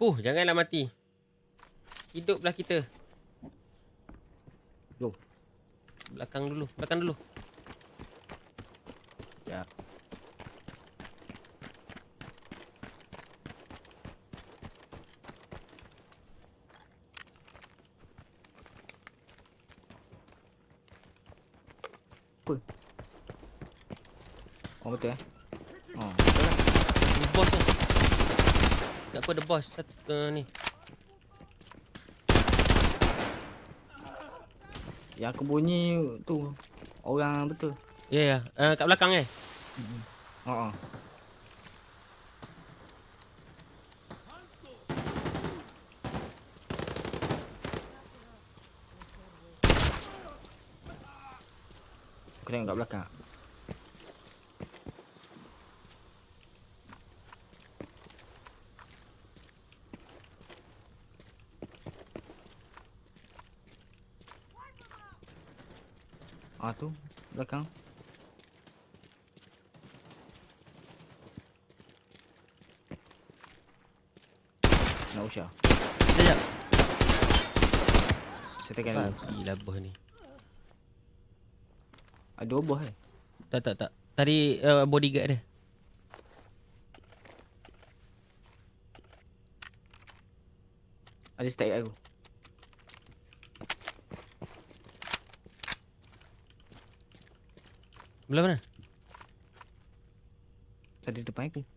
Janganlah mati. Hiduplah kita. Jom. Belakang dulu. Sekejap. Apa? Oh betul Oh betul lah. Ni bos ni. Tak apa ada bos. Ni. Yang aku bunyi tu orang betul. Ya. Kat belakang Oh. Aku tengok kat belakang. Tu belakang. Nak usah. Sekejap. Saya tekan dulu. Bagilah bos ni. Ada dua bos Tak. Tadi bodyguard dia. Ada stack kat aku. Belah mana? Tadi depan aku.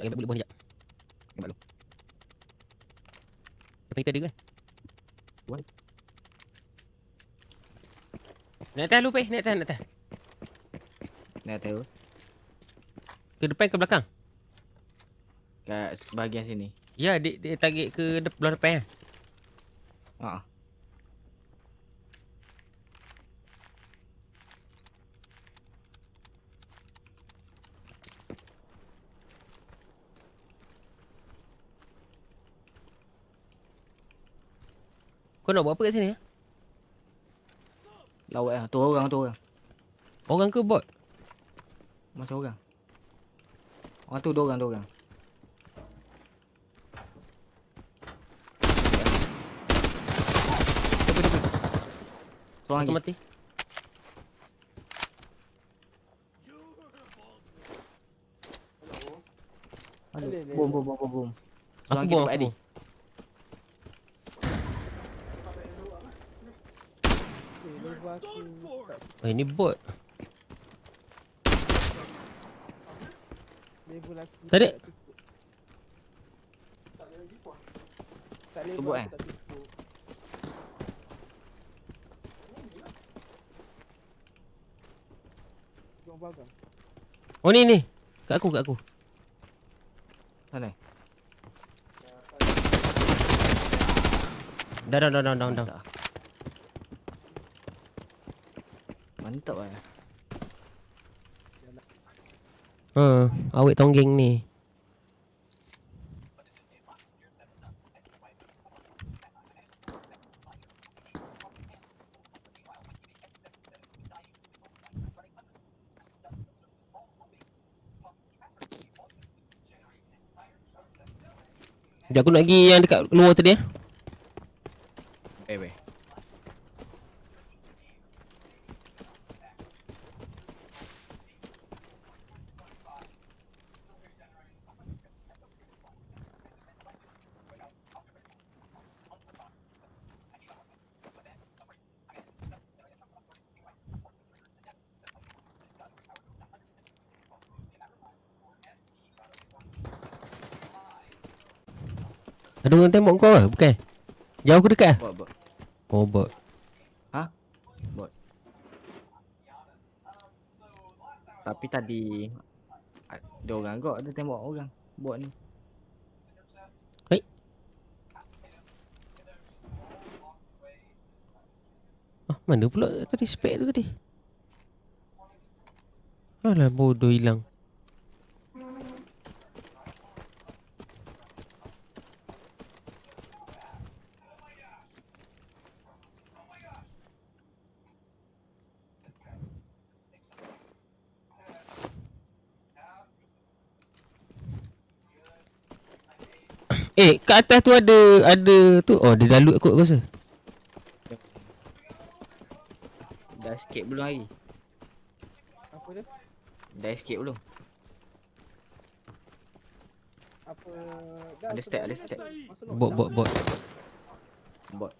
Tak boleh bos sekejap. Nampak lu. Depan kita ada kan? What? Naik atas lu, Peh. Naik atas. Nak tahu. Ke depan ke belakang? Kat bahagian sini. Ya, dia target ke belah depan. Haa. Kau nak buat apa kat sini? Lawak lah. Tu orang. Orang ke bot? Macam orang. Orang tu dua orang. Tepi. Seorang Aku lagi. mati. Bom. Seorang Aku lagi bom. dapat adik. Ini bot. Tadi Tu bot Oh ni. Kat aku. Sana. Down. Mantap lah. Awet tonggeng ni. Sekejap aku nak pergi yang dekat luar tadi Baik. Ada orang tembak kau ke? Bukan? Jauh ke dekat? Bot. Oh bot. Ha? Bot. Tapi tadi ada orang kot ada tembak orang. Bot ni. Mana pula tadi spek tu tadi? Alah bodoh hilang. kat atas tu ada tu. Oh, dia dah loot aku rasa. Dah escape belum lagi? Apa dia? Dah escape belum? Apa Ada stack, ada stack. Bot. Bot.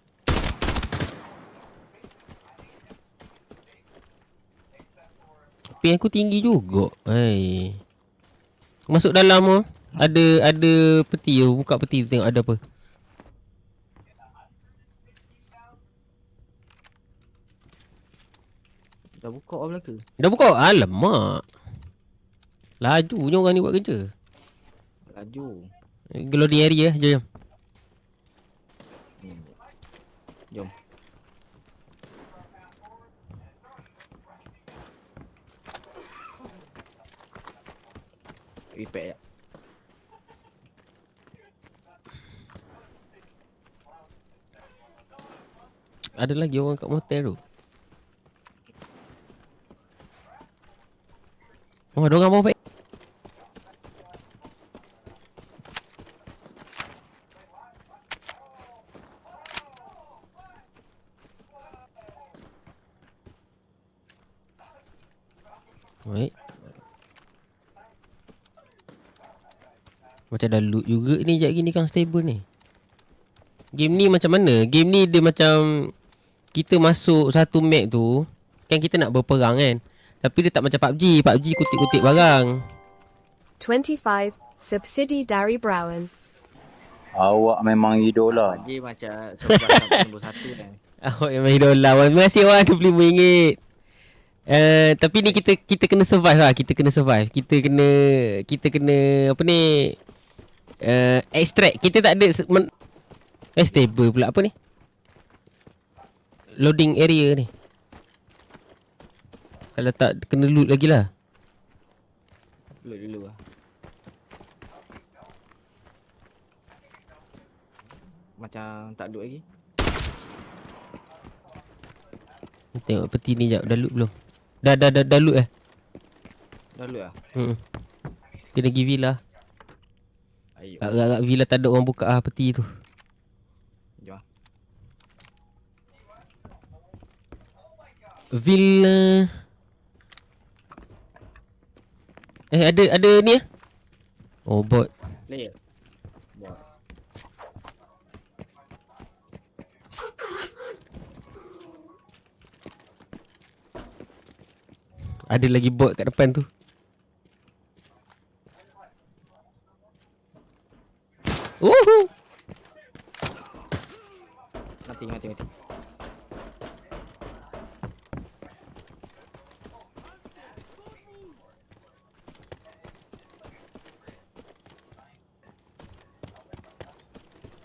Ping aku tinggi juga. Masuk dalam tu. Ada peti tu. Buka peti tu tengok ada apa. Dah buka orang Melaka. Dah buka? Alamak. Lajunya orang ni buat kerja. Laju. Loading area jom. Jom. Repair ya. Ada lagi orang kat motel tu. Oh, ada orang mau baik. Baik. Macam dah loot juga ni sekejap lagi ni constable ni. Game ni macam mana? Game ni dia macam kita masuk satu map tu, kan kita nak berperang kan. Tapi dia tak macam PUBG. PUBG kutip-kutip barang. 25. Subsidy Dari Brown. Awak memang idola. Haji macam survive nombor 1 kan. Awak memang idola. Terima kasih orang RM25. Tapi ni kita kena survive lah. Kita kena survive. Kita kena apa ni? Extract. Kita tak ada stable pula apa ni? Loading area ni. Kalau tak kena loot lagi lah. Load dulu lah. Macam tak load lagi. Tengok peti ni jap. Dah loot belum? Dah loot Dah load lah. Kena pergi villa. Ayo. Agak-agak villa tak ada orang buka peti tu. Jom lah. Villa. Ada ni Oh, bot. Player. Bot. Ada lagi bot kat depan tu. Woohoo. Mati.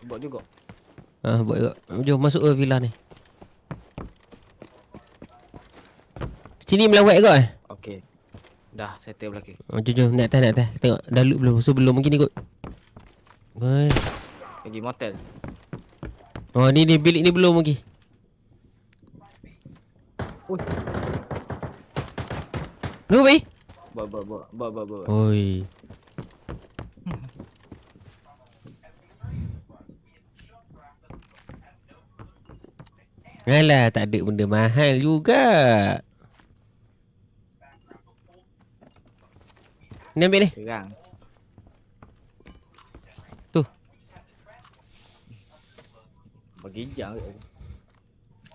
Bot juga. Bot juga. Jom masuk ke villa ni. Sini melawat kot Okey. Dah settle belakang. Jom naik atas. Tengok dah loot belum. So belum mungkin ni kot. Pergi motel. Oh ni bilik ni belum lagi. Ui. Lu baik. Bot. Oi. Alah, tak ada benda mahal juga. Ni ambil ni. Terang. Tu. Bagi jam ke?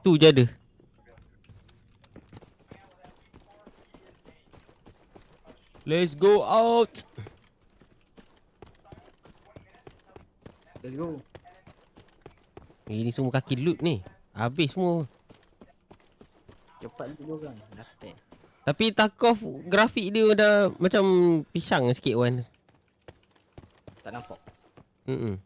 Tu je ada. Let's go out. Let's go. Ini semua kaki loot ni. Habis semua. Cepat tu orang. Dapat. Tapi Tarkov grafik dia dah macam pisang sikit kan. Tak nampak. Hmm.